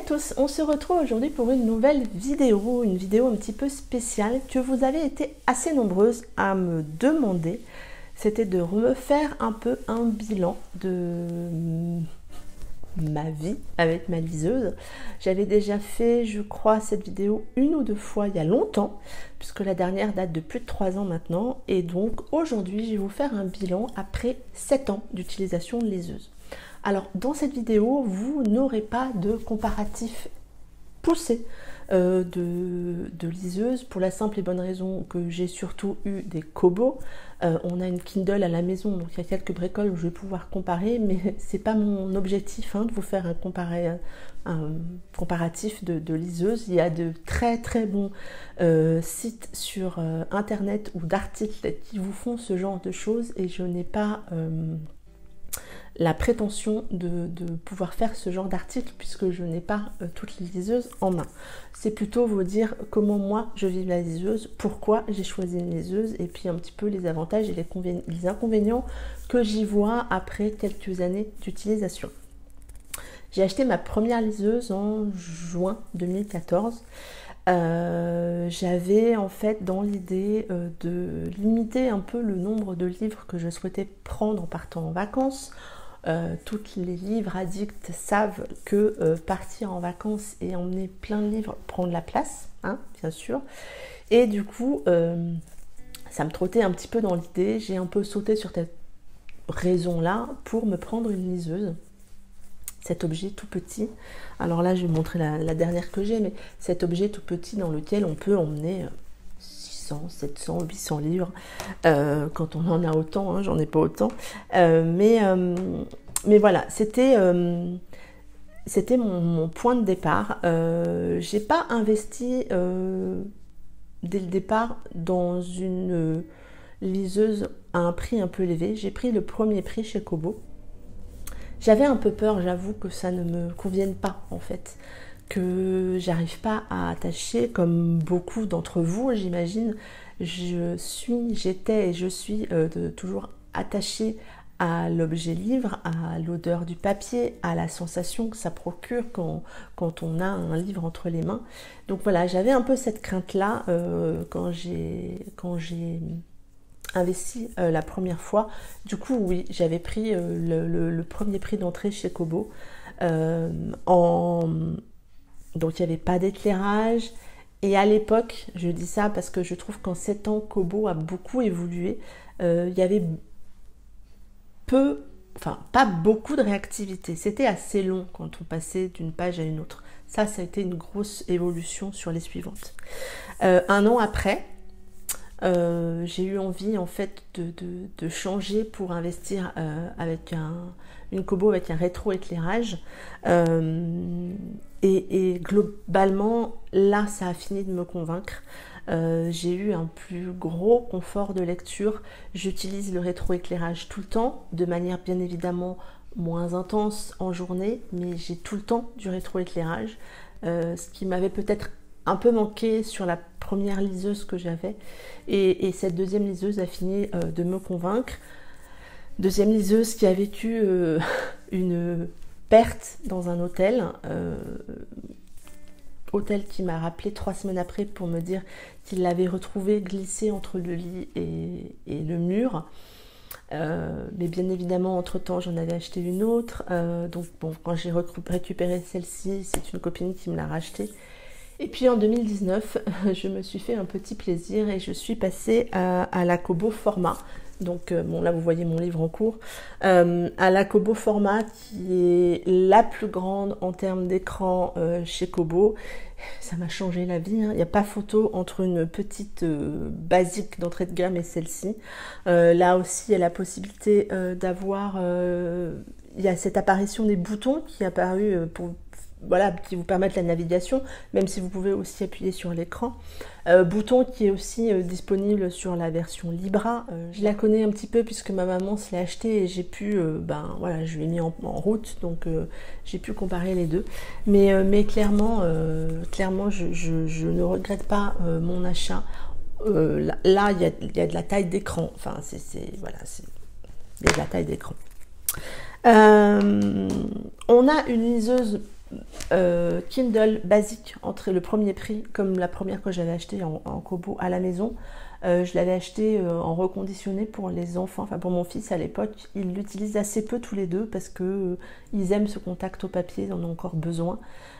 tous, on se retrouve aujourd'hui pour une nouvelle vidéo, une vidéo un petit peu spéciale que vous avez été assez nombreuses à me demander. C'était de refaire un peu un bilan de ma vie avec ma liseuse. J'avais déjà fait, je crois, cette vidéo une ou deux fois il y a longtemps, puisque la dernière date de plus de 3 ans maintenant. Et donc aujourd'hui, je vais vous faire un bilan après 7 ans d'utilisation de liseuse. Alors dans cette vidéo, vous n'aurez pas de comparatif poussé de liseuse, pour la simple et bonne raison que j'ai surtout eu des Kobo. On a une Kindle à la maison, donc il y a quelques bricoles où je vais pouvoir comparer, mais c'est pas mon objectif de vous faire un comparatif de liseuse. Il y a de très très bons sites sur internet ou d'articles qui vous font ce genre de choses, et je n'ai pas la prétention de pouvoir faire ce genre d'article, puisque je n'ai pas toutes les liseuses en main. C'est plutôt vous dire comment moi je vis la liseuse, pourquoi j'ai choisi une liseuse, et puis un petit peu les avantages et les inconvénients que j'y vois après quelques années d'utilisation. J'ai acheté ma première liseuse en juin 2014. J'avais en fait dans l'idée de limiter un peu le nombre de livres que je souhaitais prendre en partant en vacances. Toutes les livres addicts savent que partir en vacances et emmener plein de livres prend de la place, bien sûr. Et du coup, ça me trottait un petit peu dans l'idée. J'ai un peu sauté sur cette raison-là pour me prendre une liseuse. Cet objet tout petit. Alors là, je vais vous montrer la dernière que j'ai, mais cet objet tout petit dans lequel on peut emmener 600, 700, 800 livres, quand on en a autant, j'en ai pas autant. Mais voilà, c'était mon point de départ. J'ai pas investi dès le départ dans une liseuse à un prix un peu élevé. J'ai pris le premier prix chez Kobo. J'avais un peu peur, j'avoue, que ça ne me convienne pas en fait, que j'arrive pas à attacher, comme beaucoup d'entre vous, j'imagine. J'étais et je suis toujours attachée à l'objet livre, à l'odeur du papier, à la sensation que ça procure quand on a un livre entre les mains. Donc voilà, j'avais un peu cette crainte-là quand j'ai investi la première fois. Du coup, oui, j'avais pris le premier prix d'entrée chez Kobo. Donc il n'y avait pas d'éclairage. Et à l'époque, je dis ça parce que je trouve qu'en 7 ans, Kobo a beaucoup évolué. Il y avait pas beaucoup de réactivité. C'était assez long quand on passait d'une page à une autre. Ça a été une grosse évolution sur les suivantes. 1 an après, j'ai eu envie en fait de changer pour investir avec une Kobo avec un rétro-éclairage. Et globalement, là, ça a fini de me convaincre. J'ai eu un plus gros confort de lecture. J'utilise le rétro-éclairage tout le temps, de manière bien évidemment moins intense en journée, mais j'ai tout le temps du rétro-éclairage, ce qui m'avait peut-être un peu manqué sur la première liseuse que j'avais, et cette deuxième liseuse a fini de me convaincre. Deuxième liseuse qui a vécu une perte dans un hôtel, hôtel qui m'a rappelé 3 semaines après pour me dire qu'il l'avait retrouvée glissée entre le lit et le mur. Mais bien évidemment, entre temps, j'en avais acheté une autre. Donc bon, quand j'ai récupéré celle-ci, c'est une copine qui me l'a rachetée. Et puis en 2019, je me suis fait un petit plaisir et je suis passée à la Kobo Format. Donc bon, là vous voyez mon livre en cours. À la Kobo Format, qui est la plus grande en termes d'écran chez Kobo. Ça m'a changé la vie. Il n'y a pas photo entre une petite basique d'entrée de gamme et celle-ci. Là aussi, il y a la possibilité d'avoir... il y a cette apparition des boutons qui est apparue qui vous permettent la navigation, même si vous pouvez aussi appuyer sur l'écran. Bouton qui est aussi disponible sur la version Libra. Je la connais un petit peu puisque ma maman se l'a acheté et j'ai pu, je l'ai mis en route, donc j'ai pu comparer les deux. Mais clairement, je ne regrette pas mon achat. Là, il y a de la taille d'écran. Enfin, il y a de la taille d'écran. On a une liseuse Kindle basique entre le premier prix, comme la première que j'avais acheté en Kobo à la maison. Je l'avais acheté en reconditionné pour les enfants, enfin pour mon fils à l'époque. Ils l'utilisent assez peu tous les deux parce que ils aiment ce contact au papier, ils en ont encore besoin.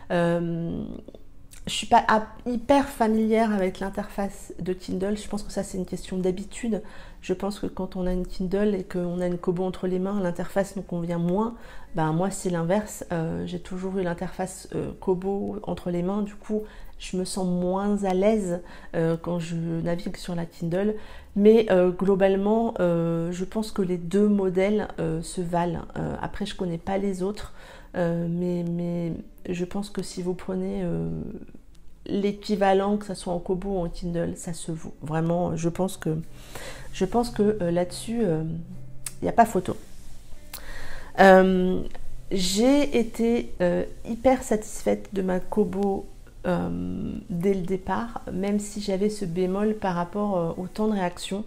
Je suis pas hyper familière avec l'interface de Kindle. Je pense que ça c'est une question d'habitude. Je pense que quand on a une Kindle et qu'on a une Kobo entre les mains, l'interface nous convient moins. Ben moi c'est l'inverse. J'ai toujours eu l'interface Kobo entre les mains. Du coup je me sens moins à l'aise quand je navigue sur la Kindle. Mais globalement je pense que les deux modèles se valent. Après je connais pas les autres. Mais je pense que si vous prenez l'équivalent, que ce soit en Kobo ou en Kindle, ça se vaut. Vraiment, je pense que là-dessus, il n'y a pas photo. J'ai été hyper satisfaite de ma Kobo dès le départ, même si j'avais ce bémol par rapport au temps de réaction.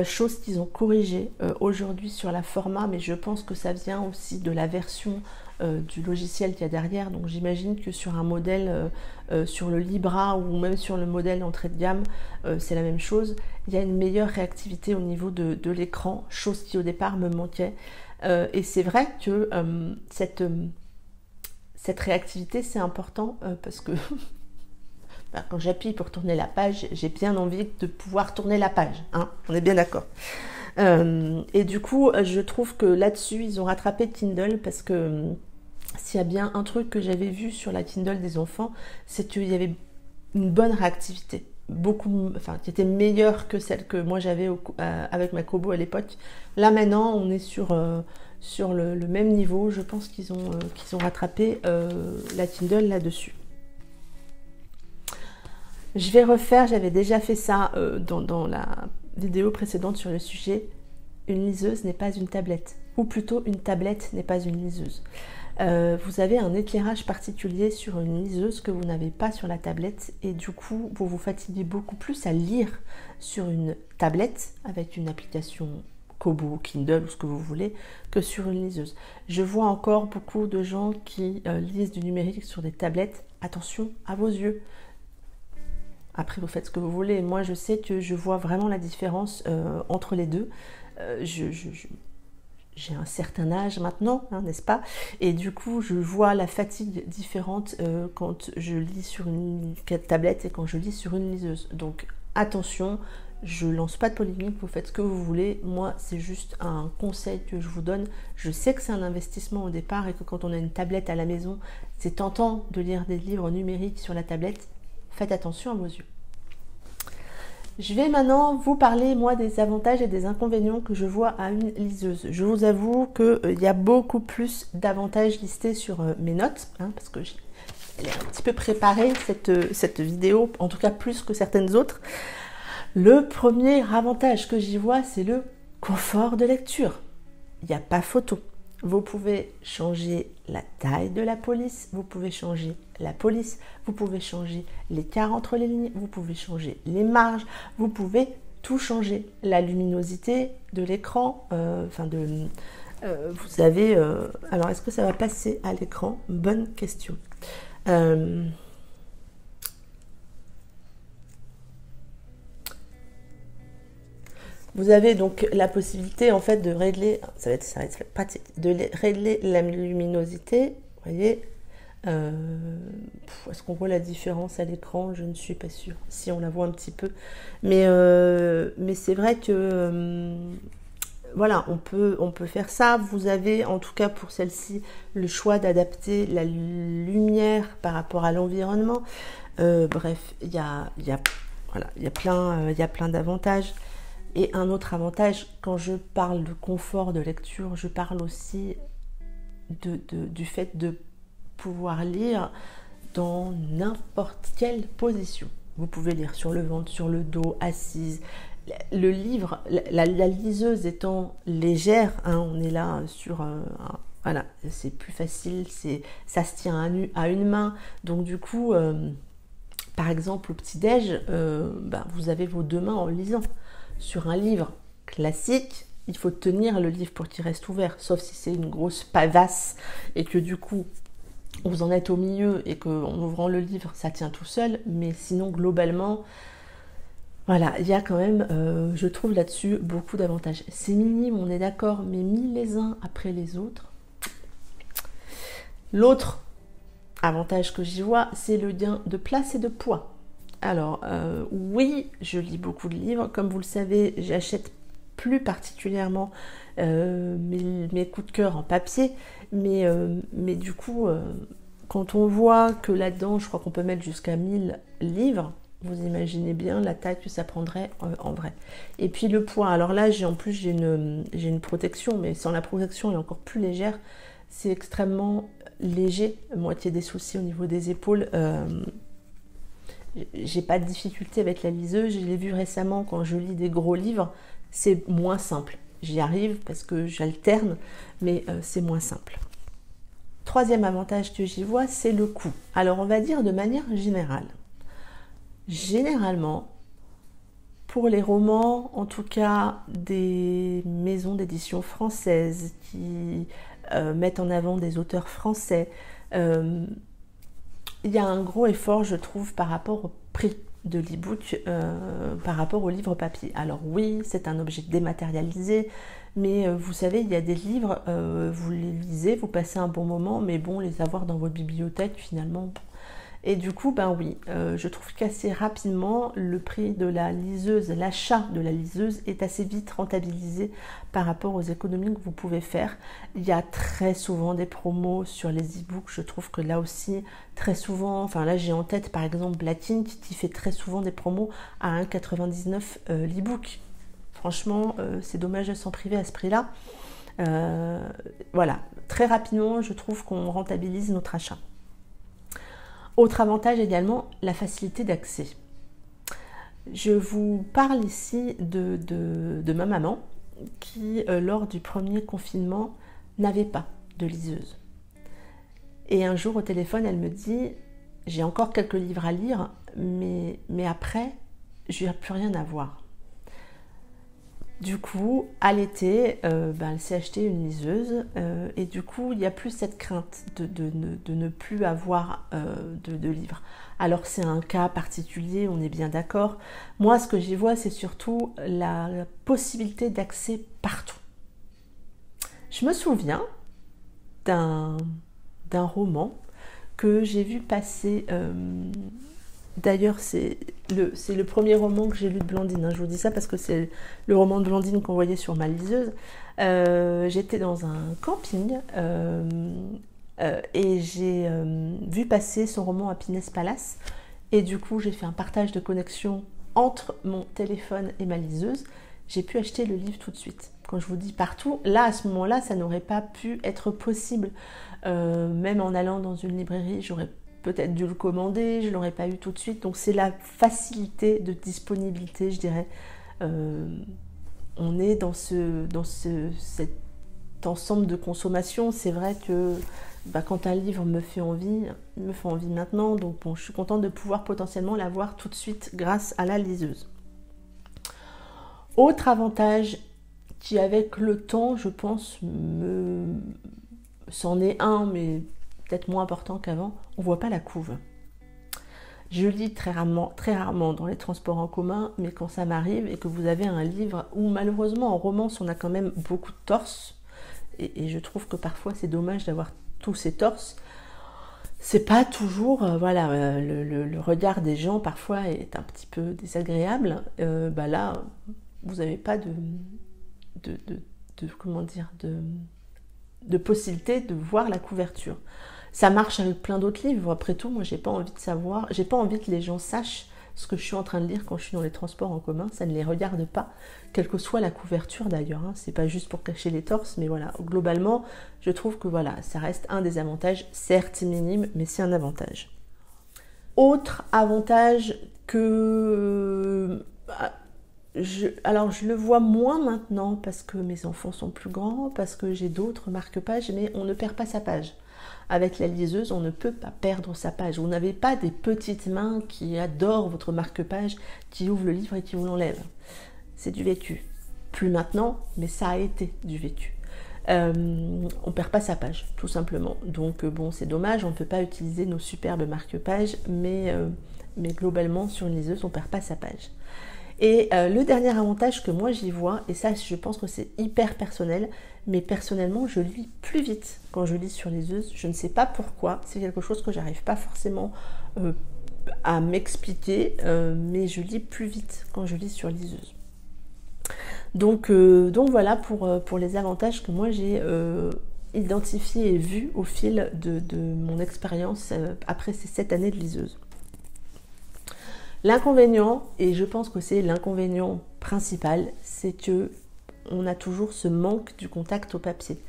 Chose qu'ils ont corrigé aujourd'hui sur la format, mais je pense que ça vient aussi de la version du logiciel qu'il y a derrière. Donc j'imagine que sur un modèle, sur le Libra ou même sur le modèle entrée de gamme, c'est la même chose. Il y a une meilleure réactivité au niveau de l'écran, chose qui au départ me manquait. Et c'est vrai que cette réactivité c'est important parce que quand j'appuie pour tourner la page, j'ai bien envie de pouvoir tourner la page, hein, on est bien d'accord. Et du coup, je trouve que là-dessus, ils ont rattrapé Kindle parce que s'il y a bien un truc que j'avais vu sur la Kindle des enfants, c'est qu'il y avait une bonne réactivité, qui était meilleure que celle que moi j'avais avec ma Kobo à l'époque. Là maintenant, on est sur le même niveau. Je pense qu'ils ont rattrapé la Kindle là-dessus. Je vais refaire, j'avais déjà fait ça dans la vidéo précédente sur le sujet. Une liseuse n'est pas une tablette, ou plutôt une tablette n'est pas une liseuse. Vous avez un éclairage particulier sur une liseuse que vous n'avez pas sur la tablette et du coup vous vous fatiguez beaucoup plus à lire sur une tablette avec une application Kobo, Kindle ou ce que vous voulez que sur une liseuse. Je vois encore beaucoup de gens qui lisent du numérique sur des tablettes. Attention à vos yeux. Après, vous faites ce que vous voulez. Moi, je sais que je vois vraiment la différence entre les deux. J'ai un certain âge maintenant, hein, n'est-ce pas? Et du coup, je vois la fatigue différente quand je lis sur une tablette et quand je lis sur une liseuse. Donc, attention, je lance pas de polémique, vous faites ce que vous voulez. Moi, c'est juste un conseil que je vous donne. Je sais que c'est un investissement au départ et que quand on a une tablette à la maison, c'est tentant de lire des livres numériques sur la tablette. Faites attention à vos yeux. Je vais maintenant vous parler, moi, des avantages et des inconvénients que je vois à une liseuse. Je vous avoue qu'il y a beaucoup plus d'avantages listés sur mes notes, hein, parce que j'ai un petit peu préparé cette vidéo, en tout cas plus que certaines autres. Le premier avantage que j'y vois, c'est le confort de lecture. Il n'y a pas photo. Vous pouvez changer la taille de la police, vous pouvez changer la police, vous pouvez changer l'écart entre les lignes, vous pouvez changer les marges, vous pouvez tout changer. La luminosité de l'écran, vous avez... alors, est-ce que ça va passer à l'écran? Bonne question. Vous avez donc la possibilité en fait de régler, ça va être pratique, de régler la luminosité. Vous voyez, est-ce qu'on voit la différence à l'écran? Je ne suis pas sûre. Si on la voit un petit peu, mais c'est vrai que voilà, on peut faire ça. Vous avez en tout cas pour celle-ci le choix d'adapter la lumière par rapport à l'environnement. Bref, il y a plein d'avantages. Et un autre avantage, quand je parle de confort de lecture, je parle aussi du fait de pouvoir lire dans n'importe quelle position. Vous pouvez lire sur le ventre, sur le dos, assise. Le livre, la liseuse étant légère, hein, on est là sur... voilà, c'est plus facile, ça se tient à une main. Donc du coup, par exemple, au petit-déj, vous avez vos deux mains en lisant. Sur un livre classique, il faut tenir le livre pour qu'il reste ouvert, sauf si c'est une grosse pavasse et que du coup, vous en êtes au milieu et qu'en ouvrant le livre, ça tient tout seul. Mais sinon, globalement, voilà, il y a quand même, je trouve là-dessus, beaucoup d'avantages. C'est minime, on est d'accord, mais mis les uns après les autres. L'autre avantage que j'y vois, c'est le gain de place et de poids. Alors, oui, je lis beaucoup de livres. Comme vous le savez, j'achète plus particulièrement mes coups de cœur en papier. Mais du coup, quand on voit que là-dedans, je crois qu'on peut mettre jusqu'à 1000 livres, vous imaginez bien la taille que ça prendrait en vrai. Et puis le poids. Alors là, j'ai une protection, mais sans la protection, elle est encore plus légère. C'est extrêmement léger, moitié des soucis au niveau des épaules. J'ai pas de difficulté avec la liseuse. Je l'ai vu récemment quand je lis des gros livres, c'est moins simple. J'y arrive parce que j'alterne, mais c'est moins simple. Troisième avantage que j'y vois, c'est le coût. Alors on va dire de manière générale. Généralement, pour les romans, en tout cas des maisons d'édition françaises qui mettent en avant des auteurs français, il y a un gros effort, je trouve, par rapport au prix de l'e-book, par rapport au livre papier. Alors oui, c'est un objet dématérialisé, mais vous savez, il y a des livres, vous les lisez, vous passez un bon moment, mais bon, les avoir dans votre bibliothèque, finalement... Et du coup, ben oui, je trouve qu'assez rapidement, le prix de la liseuse, l'achat de la liseuse est assez vite rentabilisé par rapport aux économies que vous pouvez faire. Il y a très souvent des promos sur les e-books, je trouve que là aussi, très souvent, enfin là j'ai en tête par exemple Blackink qui fait très souvent des promos à 1,99 € l'e-book. Franchement, c'est dommage de s'en priver à ce prix-là. Voilà, très rapidement, je trouve qu'on rentabilise notre achat. Autre avantage également, la facilité d'accès. Je vous parle ici de ma maman qui, lors du premier confinement, n'avait pas de liseuse. Et un jour au téléphone, elle me dit « J'ai encore quelques livres à lire, mais après, je n'ai plus rien à voir. » Du coup, à l'été, elle s'est acheté une liseuse et du coup, il n'y a plus cette crainte de ne plus avoir de livres. Alors, c'est un cas particulier, on est bien d'accord. Moi, ce que j'y vois, c'est surtout la possibilité d'accès partout. Je me souviens d'un roman que j'ai vu passer... D'ailleurs, c'est le premier roman que j'ai lu de Blandine. Je vous dis ça parce que c'est le roman de Blandine qu'on voyait sur ma liseuse. J'étais dans un camping et j'ai vu passer son roman Happiness Palace. Et du coup, j'ai fait un partage de connexion entre mon téléphone et ma liseuse. J'ai pu acheter le livre tout de suite. Quand je vous dis partout, là, à ce moment-là, ça n'aurait pas pu être possible. Même en allant dans une librairie, j'aurais peut-être dû le commander, je ne l'aurais pas eu tout de suite. Donc c'est la facilité de disponibilité, je dirais. On est dans cet ensemble de consommation. C'est vrai que quand un livre me fait envie, il me fait envie maintenant. Donc bon, je suis contente de pouvoir potentiellement l'avoir tout de suite grâce à la liseuse. Autre avantage qui, avec le temps, je pense, c'en est un, mais peut-être moins important qu'avant, on ne voit pas la couve. Je lis très rarement dans les transports en commun, mais quand ça m'arrive et que vous avez un livre où malheureusement en romance on a quand même beaucoup de torses, et je trouve que parfois c'est dommage d'avoir tous ces torses, c'est pas toujours, le regard des gens parfois est un petit peu désagréable. Là, vous n'avez pas de possibilité de voir la couverture. Ça marche avec plein d'autres livres. Après tout, moi, j'ai pas envie que les gens sachent ce que je suis en train de lire quand je suis dans les transports en commun. Ça ne les regarde pas, quelle que soit la couverture d'ailleurs. C'est pas juste pour cacher les torses, mais voilà. Globalement, je trouve que voilà, ça reste un des avantages, certes minime, mais c'est un avantage. Autre avantage que... Alors je le vois moins maintenant parce que mes enfants sont plus grands, parce que j'ai d'autres marque-pages, mais on ne perd pas sa page. Avec la liseuse, on ne peut pas perdre sa page. Vous n'avez pas des petites mains qui adorent votre marque-page, qui ouvrent le livre et qui vous l'enlèvent. C'est du vécu. Plus maintenant, mais ça a été du vécu. on perd pas sa page, tout simplement. Donc bon, c'est dommage, on ne peut pas utiliser nos superbes marque-pages, mais globalement, sur une liseuse, on perd pas sa page. Et le dernier avantage que moi j'y vois, et ça je pense que c'est hyper personnel, mais personnellement je lis plus vite quand je lis sur liseuse. Je ne sais pas pourquoi, c'est quelque chose que j'arrive pas forcément à m'expliquer, mais je lis plus vite quand je lis sur liseuse. Donc voilà pour les avantages que moi j'ai identifiés et vus au fil de mon expérience après ces 7 années de liseuse. L'inconvénient, et je pense que c'est l'inconvénient principal, c'est que on a toujours ce manque du contact au papier.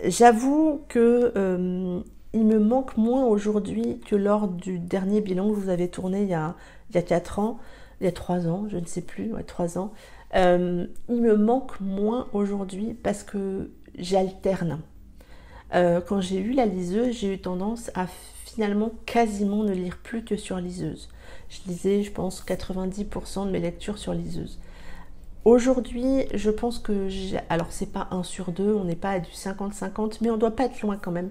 J'avoue que il me manque moins aujourd'hui que lors du dernier bilan que vous avez tourné il y a 4 ans, il y a 3 ans, je ne sais plus, ouais, 3 ans. Il me manque moins aujourd'hui parce que j'alterne. Quand j'ai eu la liseuse, j'ai eu tendance à finalement quasiment ne lire plus que sur liseuse. Je lisais, je pense, 90% de mes lectures sur liseuse. Aujourd'hui, je pense que alors c'est pas 1 sur 2, on n'est pas à du 50-50, mais on doit pas être loin quand même.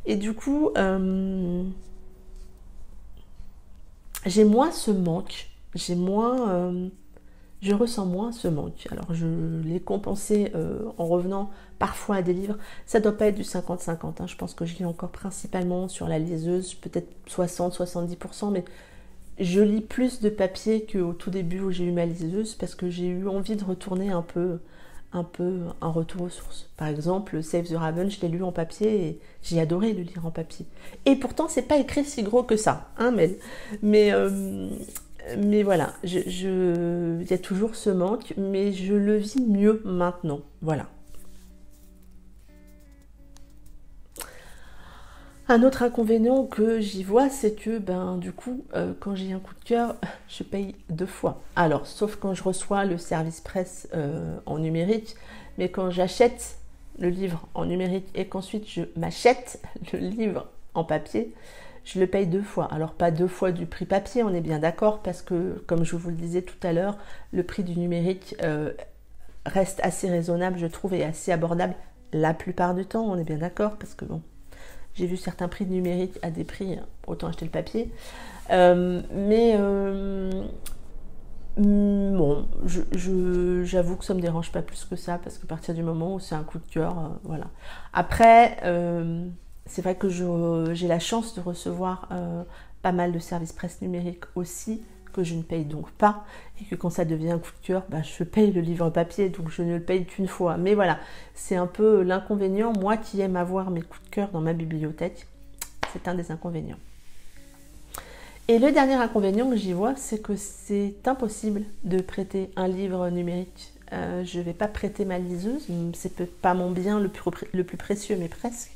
Et du coup, j'ai moins ce manque, je ressens moins ce manque. Alors je l'ai compensé en revenant parfois à des livres. Ça doit pas être du 50-50, hein. Je pense que je lis encore principalement sur la liseuse, peut-être 60-70%, mais je lis plus de papier qu'au tout début où j'ai eu ma liseuse, parce que j'ai eu envie de retourner un peu un retour aux sources. Par exemple, Save the Raven, je l'ai lu en papier et j'ai adoré le lire en papier. Et pourtant, c'est pas écrit si gros que ça, hein, mais voilà, il y a toujours ce manque, mais je le vis mieux maintenant. Voilà. Un autre inconvénient que j'y vois, c'est que du coup, quand j'ai un coup de cœur, je paye 2 fois. Alors, sauf quand je reçois le service presse en numérique, mais quand j'achète le livre en numérique et qu'ensuite je m'achète le livre en papier, je le paye 2 fois. Alors, pas 2 fois du prix papier, on est bien d'accord, parce que, comme je vous le disais tout à l'heure, le prix du numérique reste assez raisonnable, je trouve, et assez abordable la plupart du temps, on est bien d'accord, parce que bon, j'ai vu certains prix de numérique à des prix, autant acheter le papier. Bon, j'avoue que ça ne me dérange pas plus que ça, parce que à partir du moment où c'est un coup de cœur, voilà. Après, c'est vrai que j'ai la chance de recevoir pas mal de services presse numériques aussi, que je ne paye donc pas, et que quand ça devient un coup de cœur, je paye le livre papier, donc je ne le paye qu'une fois. Mais voilà, c'est un peu l'inconvénient. Moi qui aime avoir mes coups de cœur dans ma bibliothèque, c'est un des inconvénients. Et le dernier inconvénient que j'y vois, c'est que c'est impossible de prêter un livre numérique. Je ne vais pas prêter ma liseuse, c'est pas mon bien le plus précieux, mais presque.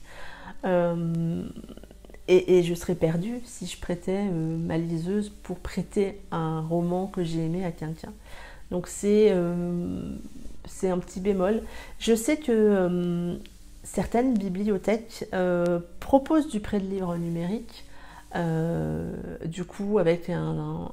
Et je serais perdue si je prêtais ma liseuse pour prêter un roman que j'ai aimé à quelqu'un. Donc c'est un petit bémol. Je sais que certaines bibliothèques proposent du prêt de livres numériques. Du coup, avec un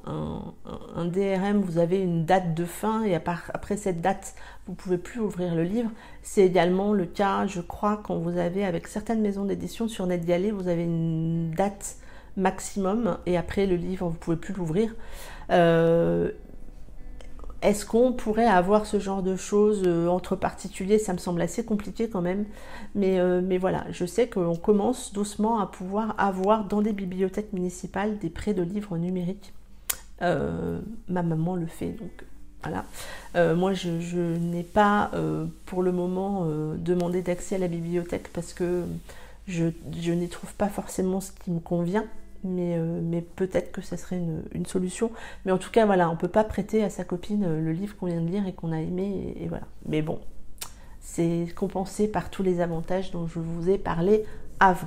DRM, vous avez une date de fin, et après cette date, vous ne pouvez plus ouvrir le livre. C'est également le cas, je crois, quand vous avez, avec certaines maisons d'édition sur NetGalley, vous avez une date maximum, et après le livre, vous ne pouvez plus l'ouvrir. Est-ce qu'on pourrait avoir ce genre de choses entre particuliers? Ça me semble assez compliqué quand même. Mais voilà, je sais qu'on commence doucement à pouvoir avoir dans des bibliothèques municipales des prêts de livres numériques. Ma maman le fait, donc voilà. Moi, je n'ai pas pour le moment demandé d'accès à la bibliothèque, parce que je n'y trouve pas forcément ce qui me convient. Mais peut-être que ça serait une solution. Mais en tout cas, voilà, on ne peut pas prêter à sa copine le livre qu'on vient de lire et qu'on a aimé, et voilà. Mais bon, c'est compensé par tous les avantages dont je vous ai parlé avant.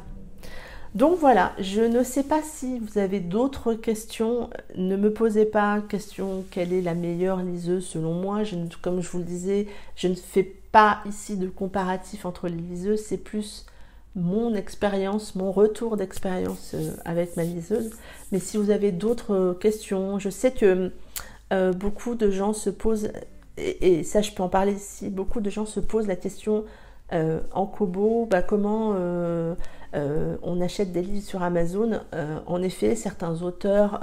Donc voilà, je ne sais pas si vous avez d'autres questions. Ne me posez pas question quelle est la meilleure liseuse selon moi. Comme je vous le disais, je ne fais pas ici de comparatif entre les liseuses, c'est plus mon expérience, mon retour d'expérience avec ma liseuse. Mais si vous avez d'autres questions, je sais que beaucoup de gens se posent et ça je peux en parler si beaucoup de gens se posent la question en Kobo, comment on achète des livres sur Amazon. En effet, certains auteurs,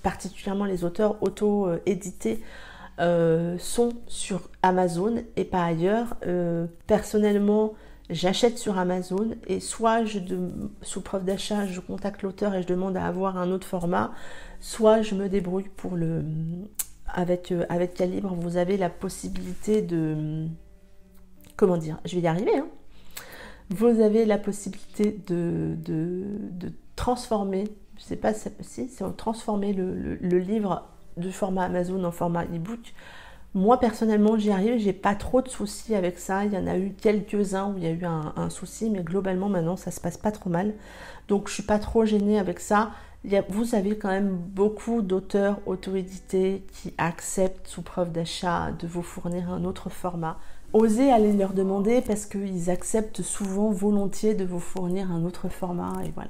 particulièrement les auteurs auto-édités, sont sur Amazon et pas ailleurs. Personnellement, j'achète sur Amazon et soit sous preuve d'achat, je contacte l'auteur et je demande à avoir un autre format, soit je me débrouille pour avec Calibre, vous avez la possibilité de... Comment dire? Je vais y arriver, hein. Vous avez la possibilité de transformer, je sais pas si c'est transformer le livre du format Amazon en format e-book. Moi personnellement j'y arrive, j'ai pas trop de soucis avec ça. Il y en a eu quelques-uns où il y a eu un souci, mais globalement maintenant ça se passe pas trop mal. Donc je suis pas trop gênée avec ça. Vous avez quand même beaucoup d'auteurs auto-édités qui acceptent sous preuve d'achat de vous fournir un autre format. Osez aller leur demander parce qu'ils acceptent souvent volontiers de vous fournir un autre format et voilà.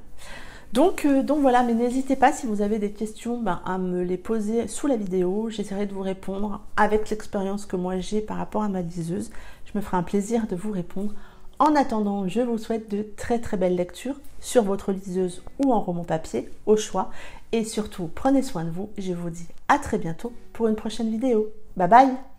Donc voilà, mais n'hésitez pas si vous avez des questions à me les poser sous la vidéo. J'essaierai de vous répondre avec l'expérience que moi j'ai par rapport à ma liseuse. Je me ferai un plaisir de vous répondre. En attendant, je vous souhaite de très très belles lectures sur votre liseuse ou en roman papier, au choix. Et surtout, prenez soin de vous. Je vous dis à très bientôt pour une prochaine vidéo. Bye bye!